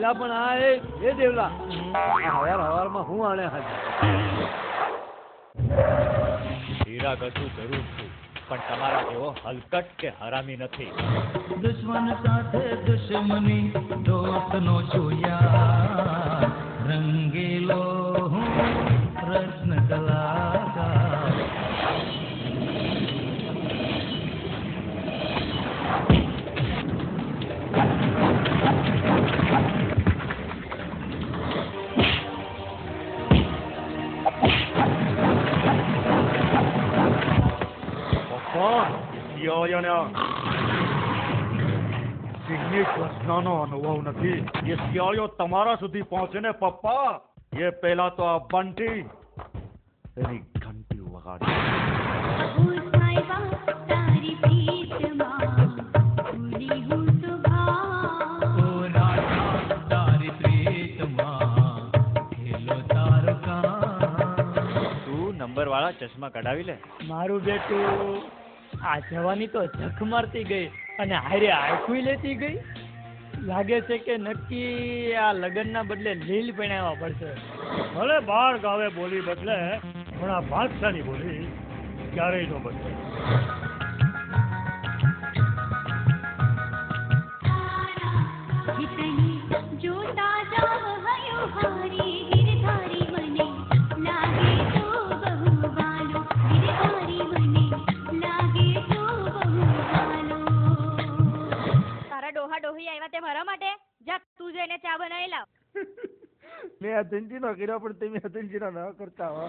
એલા પણ આ એ દેવલા હવારમાં હું આણે હાજર હીરા ગતું જરૂર છું પણ તમારા જેવો હલકટ કે હરામી નથી. દુશ્મન સાથે દુશ્મની દોસ્તનો છું યાર રંગીલો હું રત્ન કલાકાર. સિંહની ઘટનાનો અનુભવ નથી. એ શિયાળીઓ તમારા સુધી પહોંચે ને પપ્પા એ પહેલા તો આ બંટી એની ઘંટી વગાડી. તું નંબર વાળા ચશ્મા કઢાવી લે. મારું બેટું આ જવાની તો જખ મારતી ગઈ અને હારે આખું લેતી ગઈ. લાગે છે કે નક્કી આ લગ્નના બદલે લીલ પહેણાવવા પડશે. ભલે બાર ગાવે બોલી બદલે પણ આ બાદશાહની બોલી ક્યારેય ન બદલે. મેં અતંજી નો કર્યો પણ તમે અતંજી ના ન કરતા હો.